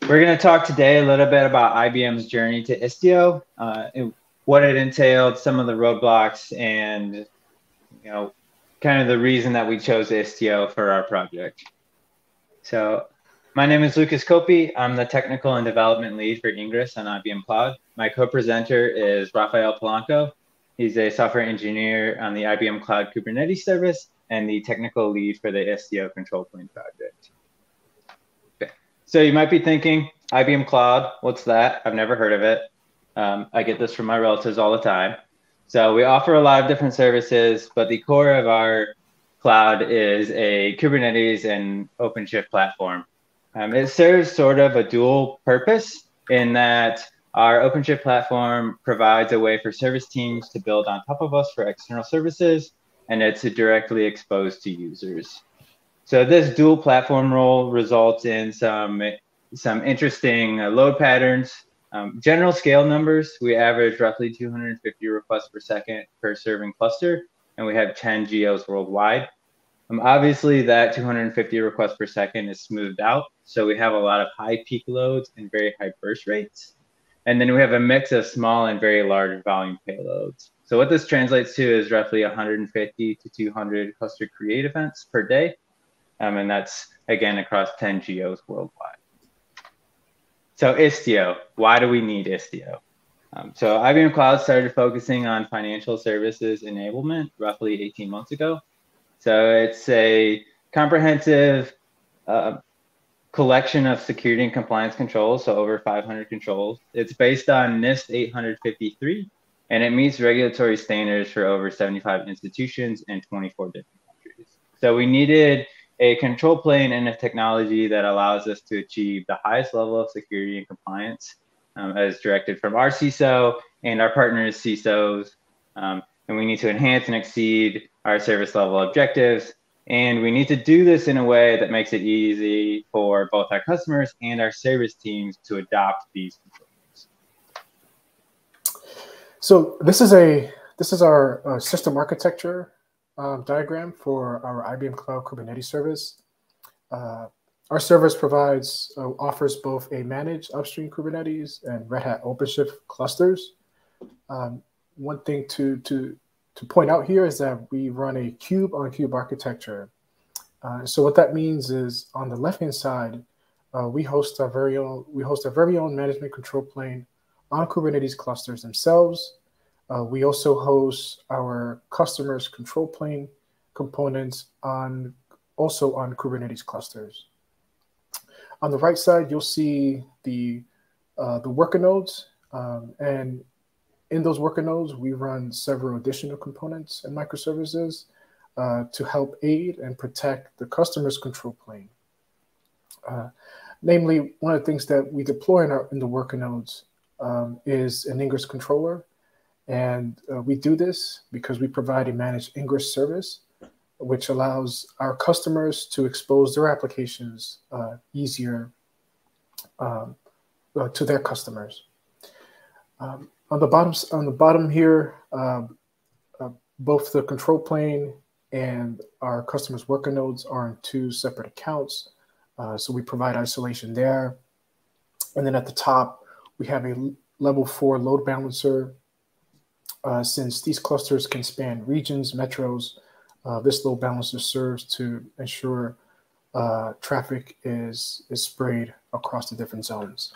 We're going to talk today a little bit about IBM's journey to Istio, what it entailed, some of the roadblocks, and kind of the reason that we chose Istio for our project. So my name is Lucas Copi. I'm the technical and development lead for Egress on IBM Cloud. My co-presenter is Rafael Polanco. He's a software engineer on the IBM Cloud Kubernetes service and the technical lead for the Istio control plane project. Okay. So you might be thinking, IBM Cloud, what's that? I've never heard of it. I get this from my relatives all the time. So we offer a lot of different services, but the core of our cloud is a Kubernetes and OpenShift platform. It serves sort of a dual purpose in that our OpenShift platform provides a way for service teams to build on top of us for external services, and it's directly exposed to users. So this dual platform role results in some interesting load patterns. General scale numbers, we average roughly 250 requests per second per serving cluster, and we have 10 geos worldwide. Obviously, that 250 requests per second is smoothed out, so we have a lot of high peak loads and very high burst rates. And then we have a mix of small and very large volume payloads. So what this translates to is roughly 150 to 200 cluster create events per day. And that's, again, across 10 geos worldwide. So Istio, why do we need Istio? So IBM Cloud started focusing on financial services enablement roughly 18 months ago. So it's a comprehensive collection of security and compliance controls, so over 500 controls. It's based on NIST 853, and it meets regulatory standards for over 75 institutions and 24 different countries. So we needed a control plane and a technology that allows us to achieve the highest level of security and compliance as directed from our CISO and our partners' CISOs. And we need to enhance and exceed our service level objectives. And we need to do this in a way that makes it easy for both our customers and our service teams to adopt these controls. So this is our system architecture diagram for our IBM Cloud Kubernetes service. Our service offers both a managed upstream Kubernetes and Red Hat OpenShift clusters. One thing to point out here is that we run a cube on cube architecture. So what that means is on the left-hand side, we host our very own management control plane on Kubernetes clusters themselves. We also host our customers' control plane components also on Kubernetes clusters. On the right side, you'll see the worker nodes, and in those worker nodes, we run several additional components and microservices to help aid and protect the customer's control plane. Namely, one of the things that we deploy in the worker nodes is an Egress controller. And we do this because we provide a managed Egress service, which allows our customers to expose their applications easier to their customers. On the bottom here, both the control plane and our customers' worker nodes are in two separate accounts. So we provide isolation there. And then at the top, we have a level 4 load balancer. Since these clusters can span regions, metros, this load balancer serves to ensure traffic is sprayed across the different zones.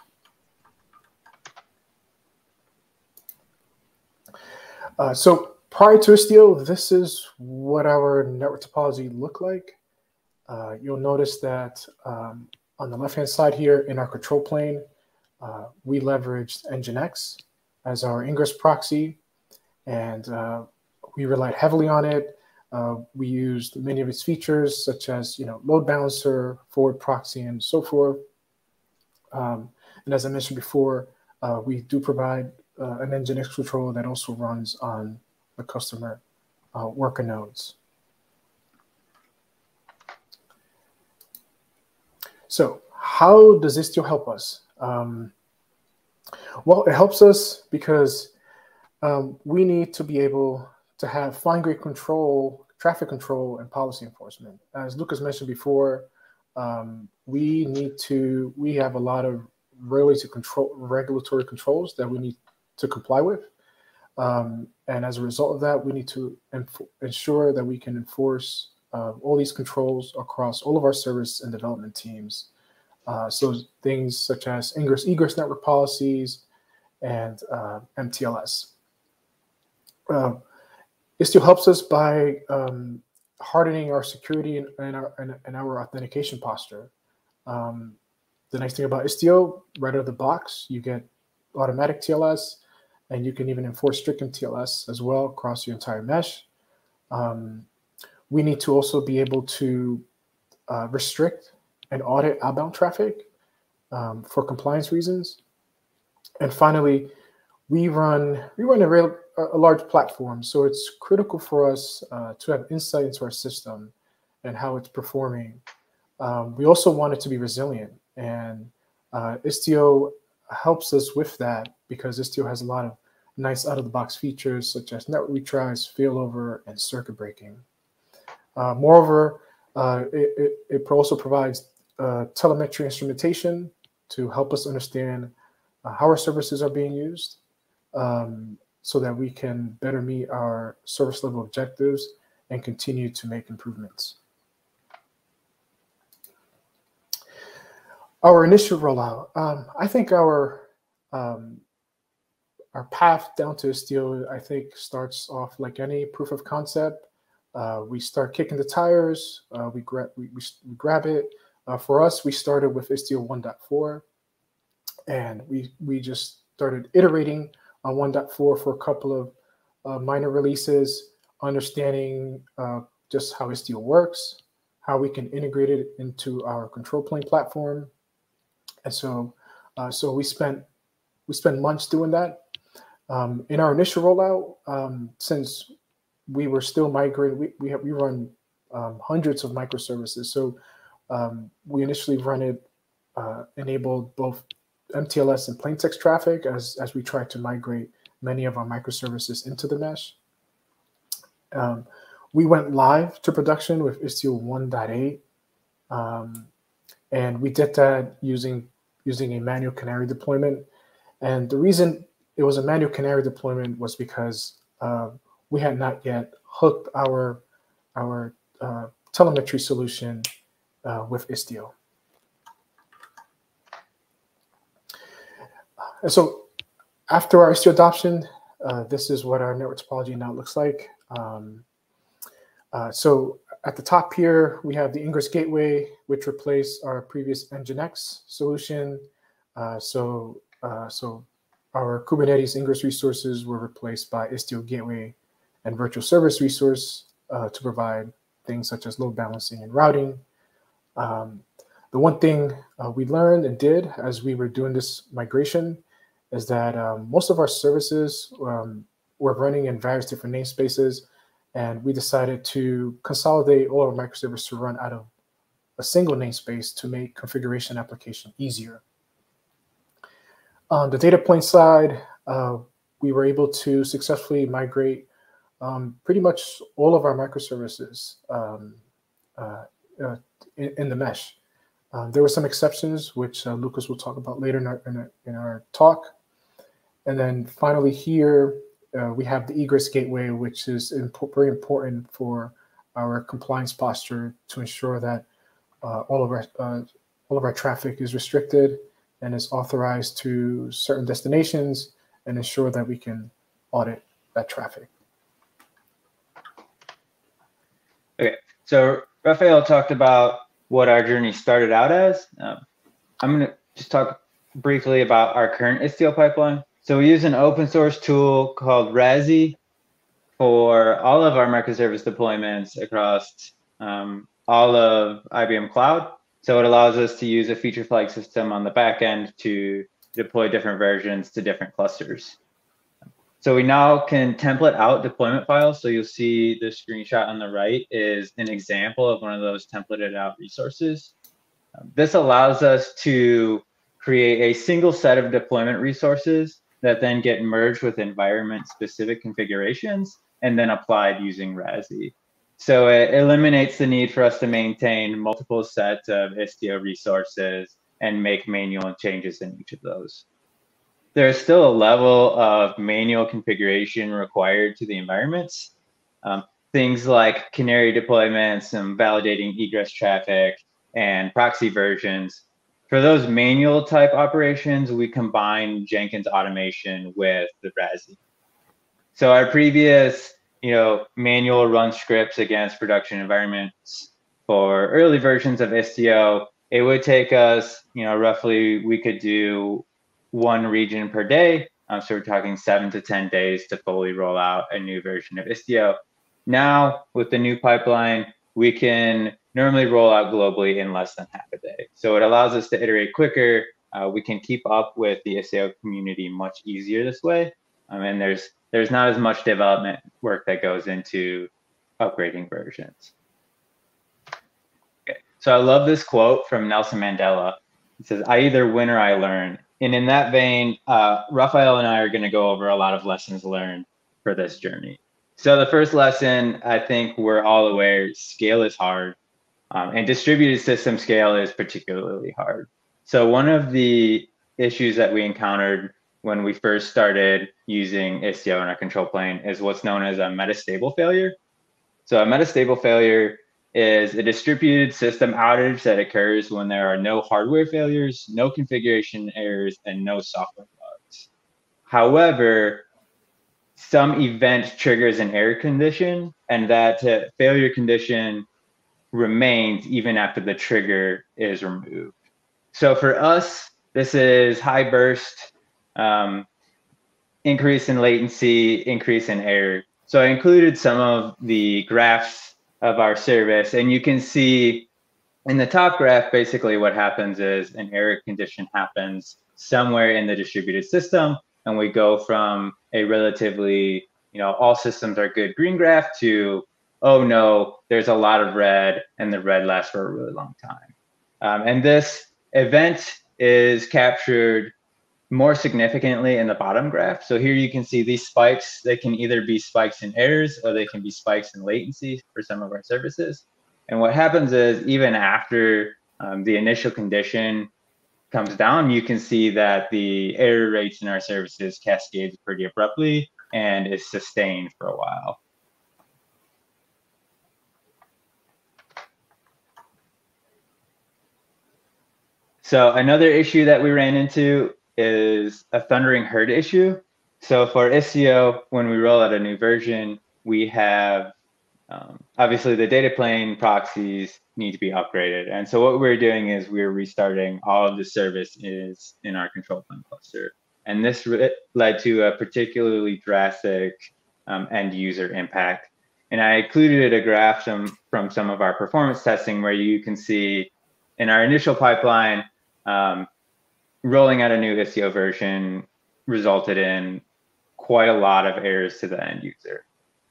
So prior to Istio, this is what our network topology looked like. You'll notice that on the left-hand side here in our control plane, we leveraged Nginx as our Egress proxy, and we relied heavily on it. We used many of its features, such as load balancer, forward proxy, and so forth. And as I mentioned before, we do provide an Nginx controller that also runs on the customer worker nodes. So how does Istio help us? Well, it helps us because we need to be able to have fine-grained control, traffic control, and policy enforcement. As Lucas mentioned before, we have a lot of regulatory controls that we need to comply with. And as a result of that, we need to ensure that we can enforce all these controls across all of our service and development teams. So things such as Egress network policies and MTLS. Istio helps us by hardening our security and our authentication posture. The nice thing about Istio, right out of the box, you get automatic TLS, and you can even enforce strict TLS as well across your entire mesh. We need to also be able to restrict and audit outbound traffic for compliance reasons. And finally, we run a large platform, so it's critical for us to have insight into our system and how it's performing. We also want it to be resilient, and Istio helps us with that because Istio has a lot of nice out-of-the-box features such as network retries, failover, and circuit breaking. Moreover, it also provides telemetry instrumentation to help us understand how our services are being used so that we can better meet our service level objectives and continue to make improvements. Our initial rollout, I think our path down to Istio, I think, starts off like any proof of concept. We start kicking the tires, we grab it. For us, we started with Istio 1.4, and we just started iterating on 1.4 for a couple of minor releases, understanding just how Istio works, how we can integrate it into our control plane platform. And so we spent months doing that. In our initial rollout, since we were still migrating, we run hundreds of microservices. So we initially enabled both MTLS and plain text traffic as we tried to migrate many of our microservices into the mesh. We went live to production with Istio 1.8, and we did that using a manual canary deployment. And the reason it was a manual canary deployment was because we had not yet hooked our telemetry solution with Istio. And so after our Istio adoption, this is what our network topology now looks like. So at the top here, we have the Ingress gateway, which replaced our previous Nginx solution. So our Kubernetes Ingress resources were replaced by Istio gateway and virtual service resource to provide things such as load balancing and routing. The one thing we learned and did as we were doing this migration is that most of our services were running in various different namespaces, and we decided to consolidate all our microservices to run out of a single namespace to make configuration application easier. On the data plane side, we were able to successfully migrate pretty much all of our microservices in the mesh. There were some exceptions, which Lucas will talk about later in our talk. And then finally here, we have the Egress gateway, which is very important for our compliance posture to ensure that all of our traffic is restricted and is authorized to certain destinations, and ensure that we can audit that traffic. Okay, so Rafael talked about what our journey started out as. I'm going to just talk briefly about our current Istio pipeline. So we use an open source tool called Razi for all of our microservice deployments across all of IBM Cloud. So it allows us to use a feature flag system on the back end to deploy different versions to different clusters. So we now can template out deployment files. So you'll see the screenshot on the right is an example of one of those templated out resources. This allows us to create a single set of deployment resources that then get merged with environment-specific configurations and then applied using Razi. So it eliminates the need for us to maintain multiple sets of Istio resources and make manual changes in each of those. There's still a level of manual configuration required to the environments. Things like canary deployments and validating egress traffic and proxy versions. For those manual type operations, we combine Jenkins automation with the RASI. So our previous, manual run scripts against production environments for early versions of Istio, it would take us, roughly we could do one region per day. So we're talking 7 to 10 days to fully roll out a new version of Istio. Now, with the new pipeline, we can normally roll out globally in less than half a day. So it allows us to iterate quicker. We can keep up with the Istio community much easier this way. And there's not as much development work that goes into upgrading versions. Okay. So I love this quote from Nelson Mandela. It says, "I either win or I learn." And in that vein, Rafael and I are going to go over a lot of lessons learned for this journey. So the first lesson, I think we're all aware, scale is hard, and distributed system scale is particularly hard. So one of the issues that we encountered when we first started using Istio in our control plane is what's known as a metastable failure. So a metastable failure is a distributed system outage that occurs when there are no hardware failures, no configuration errors, and no software bugs. However, some event triggers an error condition, and that failure condition remains even after the trigger is removed. So for us, this is high burst, increase in latency, increase in error. So I included some of the graphs of our service, and you can see in the top graph, basically what happens is an error condition happens somewhere in the distributed system, and we go from a relatively, all systems are good green graph to, oh no, there's a lot of red, and the red lasts for a really long time. And this event is captured more significantly in the bottom graph. So here you can see these spikes. They can either be spikes in errors or they can be spikes in latency for some of our services. And what happens is even after the initial condition comes down, you can see that the error rates in our services cascades pretty abruptly and is sustained for a while. So another issue that we ran into is a thundering herd issue. So for Istio, when we roll out a new version, we have obviously the data plane proxies need to be upgraded. And so what we're doing is we're restarting all of the services in our control plane cluster. And this led to a particularly drastic end user impact. And I included a graph from some of our performance testing where you can see in our initial pipeline, rolling out a new Istio version resulted in quite a lot of errors to the end user.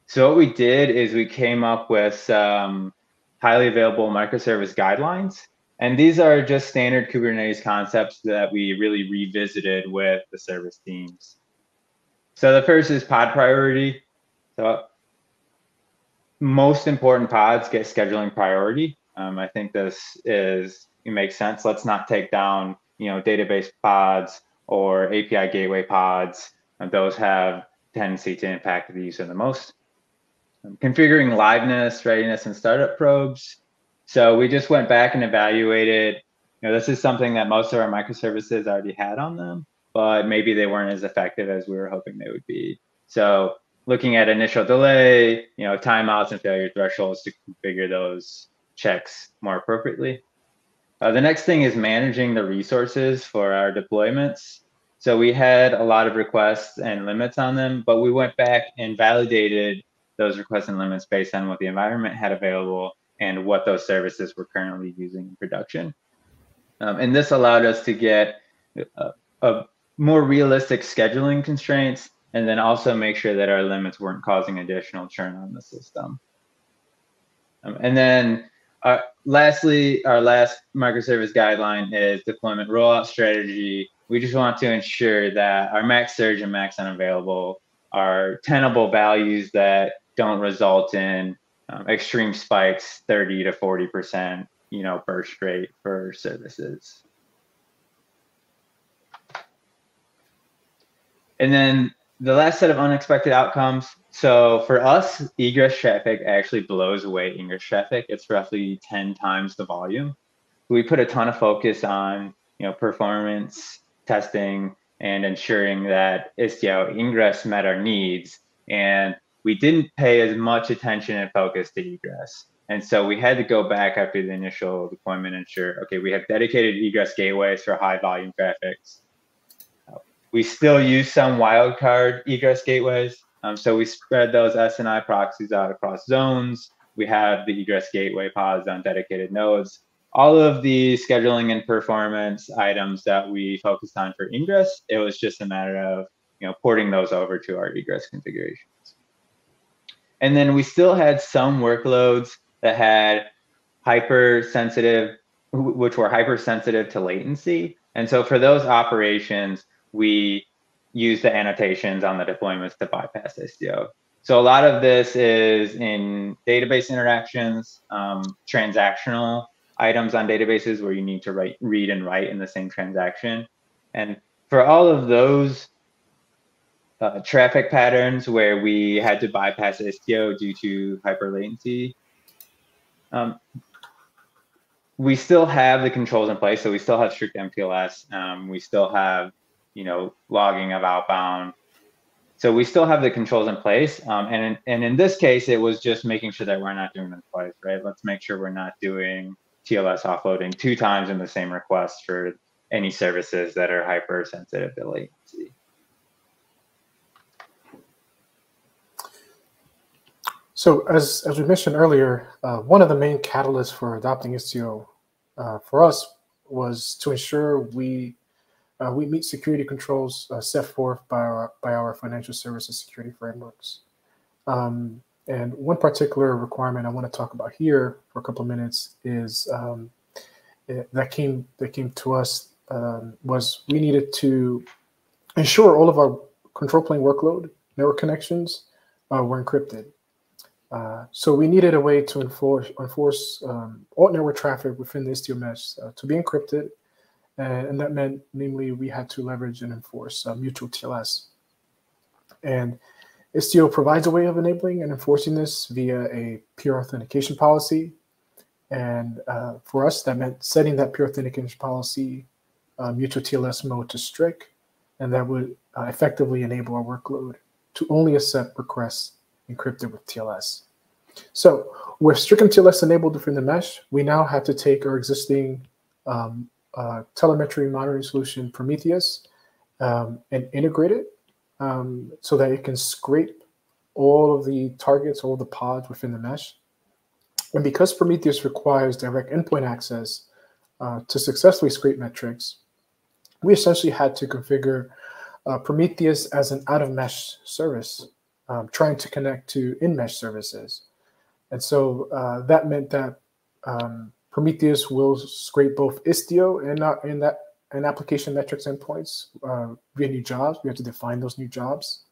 So what we did is we came up with some highly available microservice guidelines. And these are just standard Kubernetes concepts that we really revisited with the service teams. So the first is pod priority. So most important pods get scheduling priority. I think it makes sense. Let's not take down, database pods or API gateway pods. Those have tendency to impact the user the most. Configuring liveness, readiness, and startup probes. So we just went back and evaluated, this is something that most of our microservices already had on them, but maybe they weren't as effective as we were hoping they would be. So looking at initial delay, timeouts and failure thresholds to configure those checks more appropriately. The next thing is managing the resources for our deployments. So we had a lot of requests and limits on them, but we went back and validated those requests and limits based on what the environment had available and what those services were currently using in production. And this allowed us to get a more realistic scheduling constraints, and then also make sure that our limits weren't causing additional churn on the system. And then lastly, our last microservice guideline is deployment rollout strategy. We just want to ensure that our max surge and max unavailable are tenable values that don't result in extreme spikes, 30 to 40%, burst rate for services. And then the last set of unexpected outcomes. So for us, egress traffic actually blows away ingress traffic. It's roughly 10 times the volume. We put a ton of focus on, performance testing and ensuring that Istio ingress met our needs. And we didn't pay as much attention and focus to egress. And so we had to go back after the initial deployment and ensure, okay, we have dedicated egress gateways for high volume traffics. We still use some wildcard egress gateways. So we spread those SNI proxies out across zones. We have the egress gateway pods on dedicated nodes. All of the scheduling and performance items that we focused on for ingress, it was just a matter of porting those over to our egress configurations. And then we still had some workloads that had which were hypersensitive to latency. And so for those operations, we use the annotations on the deployments to bypass Istio. So a lot of this is in database interactions, transactional items on databases where you need to read and write in the same transaction. And for all of those traffic patterns where we had to bypass Istio due to hyper latency, we still have the controls in place. So we still have strict MPLS. We still have, logging of outbound. So we still have the controls in place. And in this case, it was just making sure that we're not doing them twice, right? Let's make sure we're not doing TLS offloading 2 times in the same request for any services that are hypersensitive to latency. So as we mentioned earlier, one of the main catalysts for adopting Istio for us was to ensure we meet security controls set forth by our financial services security frameworks. And one particular requirement I want to talk about here for a couple of minutes is that came to us was we needed to ensure all of our control plane workload network connections were encrypted. So we needed a way to enforce all network traffic within the Istio mesh to be encrypted, and that meant, namely, we had to leverage and enforce mutual TLS. And Istio provides a way of enabling and enforcing this via a peer authentication policy. And for us, that meant setting that peer authentication policy mutual TLS mode to strict, and that would effectively enable our workload to only accept requests encrypted with TLS. So with strict TLS enabled within the mesh, we now have to take our existing telemetry monitoring solution Prometheus and integrate it so that it can scrape all of the targets, all the pods within the mesh. And because Prometheus requires direct endpoint access to successfully scrape metrics, we essentially had to configure Prometheus as an out-of-mesh service, trying to connect to in-mesh services. And so that meant that Prometheus will scrape both Istio and application metrics endpoints via new jobs. We have to define those new jobs.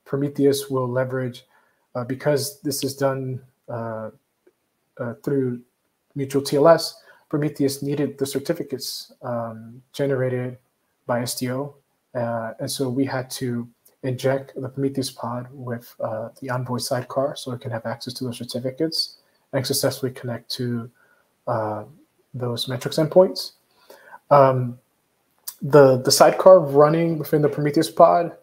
Prometheus will leverage, because this is done through mutual TLS, Prometheus needed the certificates generated by Istio. And so we had to inject the Prometheus pod with the Envoy sidecar so it can have access to those certificates and successfully connect to those metrics endpoints. The sidecar running within the Prometheus pod,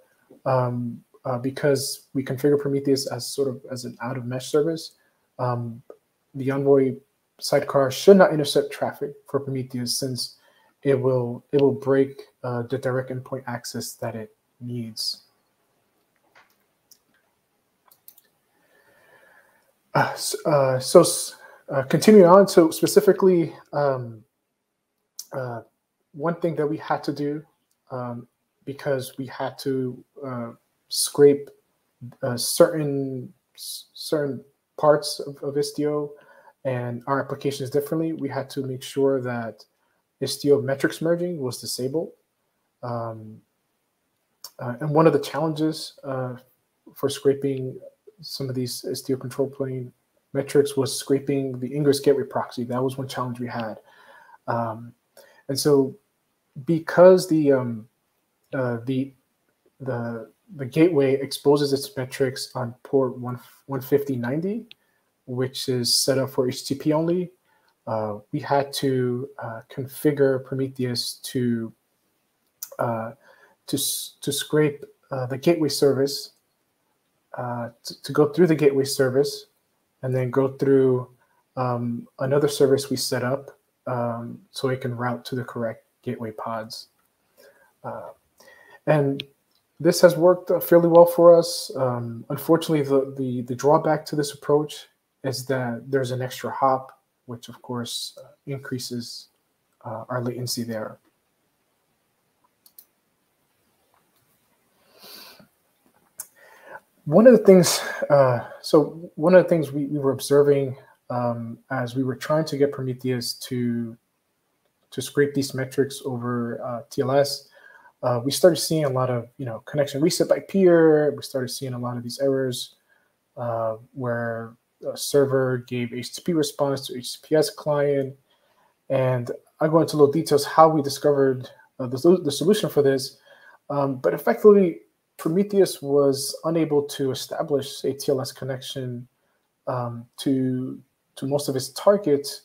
because we configure Prometheus as an out-of-mesh service, the Envoy sidecar should not intercept traffic for Prometheus, since it will break the direct endpoint access that it needs. Continuing on, so specifically, one thing that we had to do, because we had to scrape certain parts of Istio and our applications differently, we had to make sure that Istio metrics merging was disabled. And one of the challenges for scraping some of these Istio control plane metrics was scraping the Egress gateway proxy. That was one challenge we had. And so because the the gateway exposes its metrics on port 15090, which is set up for HTTP only. We had to configure Prometheus to scrape the gateway service, to go through the gateway service, and then go through another service we set up so it can route to the correct gateway pods. And this has worked fairly well for us. Unfortunately, the drawback to this approach is that there's an extra hop, which of course increases our latency there. One of the things, we were observing as we were trying to get Prometheus to scrape these metrics over TLS, we started seeing a lot of connection reset by peer. We started seeing a lot of these errors where a server gave HTTP response to HTTPS client, and I'll go into little details how we discovered the solution for this, but effectively, Prometheus was unable to establish a TLS connection to most of its targets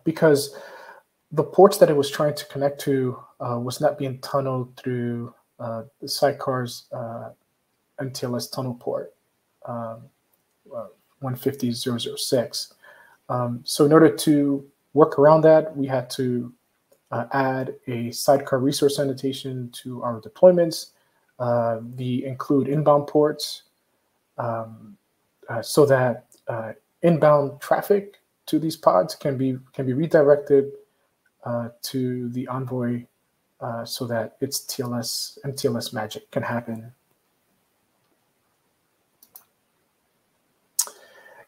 because the ports that it was trying to connect to was not being tunneled through the sidecar's MTLS tunnel port 150.0.0.6. So in order to work around that, we had to add a sidecar resource annotation to our deployments, the include inbound ports, so that inbound traffic to these pods can be redirected to the Envoy, so that its MTLS magic can happen.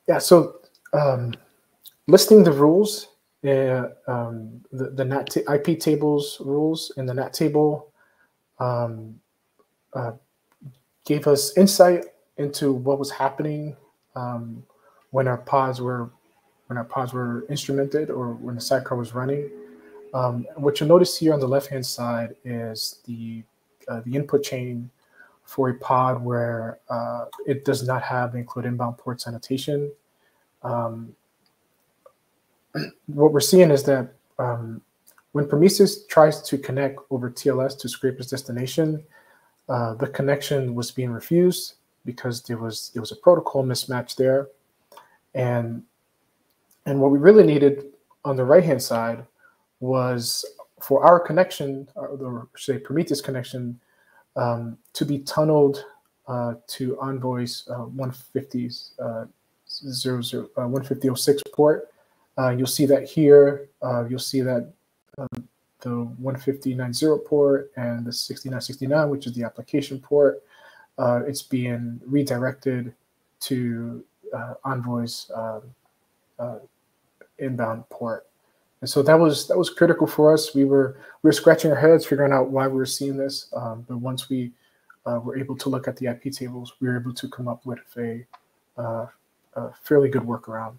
Yeah, so listing the rules. The NAT IP tables rules in the NAT table gave us insight into what was happening when our pods were instrumented or when the sidecar was running. What you'll notice here on the left-hand side is the input chain for a pod where it does not have include inbound ports annotation. What we're seeing is that when Prometheus tries to connect over TLS to scrape its destination, the connection was being refused because there was a protocol mismatch there, and what we really needed on the right-hand side was for our connection, or say Prometheus connection, to be tunneled to Envoy's 150.0.6 port. You'll see that here. You'll see that the 150.9.0 port and the 69.69, which is the application port, it's being redirected to Envoy's inbound port. And so that was critical for us. We were scratching our heads figuring out why we were seeing this. But once we were able to look at the IP tables, we were able to come up with a fairly good workaround.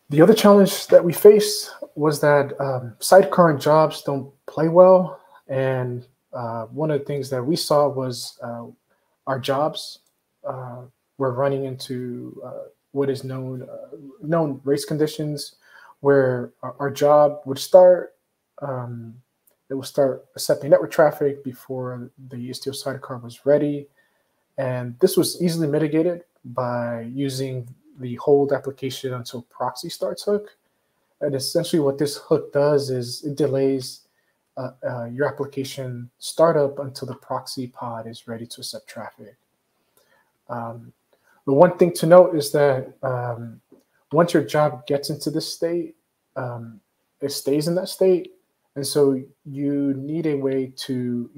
The other challenge that we faced was that sidecar and jobs don't play well. And one of the things that we saw was our jobs were running into what is known race conditions, where our job would start, it would start accepting network traffic before the Istio sidecar was ready. And this was easily mitigated by using the hold application until proxy starts hook. And essentially what this hook does is it delays your application startup until the proxy pod is ready to accept traffic. The one thing to note is that once your job gets into this state, it stays in that state. And so you need a way to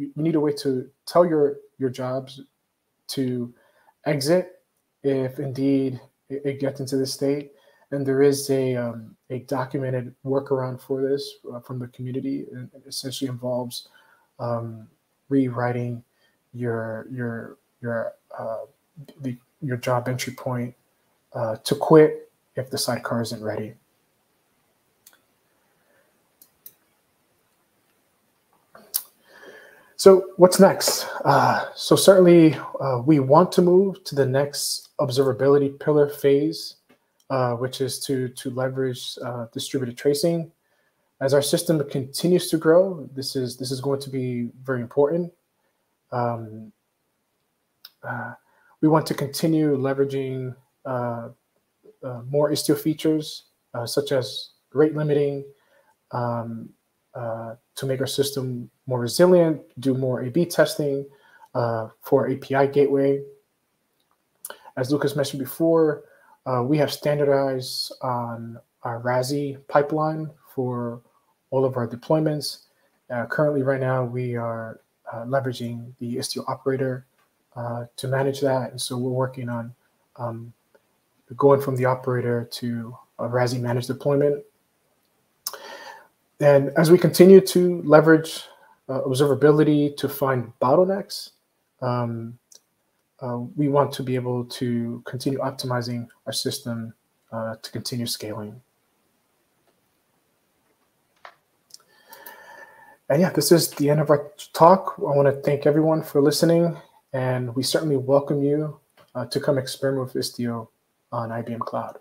tell your jobs to exit if indeed it gets into this state. And there is a documented workaround for this from the community. It essentially involves rewriting your job entry point to quit if the sidecar isn't ready. So what's next? So certainly we want to move to the next observability pillar phase, which is to leverage distributed tracing. As our system continues to grow, this is going to be very important. We want to continue leveraging more Istio features, such as rate limiting, to make our system more resilient, do more A/B testing for API gateway. As Lucas mentioned before, we have standardized on our RASI pipeline for all of our deployments. Currently, right now, we are leveraging the Istio operator to manage that. And so we're working on going from the operator to a RASI managed deployment. And as we continue to leverage observability to find bottlenecks, we want to be able to continue optimizing our system to continue scaling. And yeah, this is the end of our talk. I want to thank everyone for listening, and we certainly welcome you to come experiment with Istio on IBM Cloud.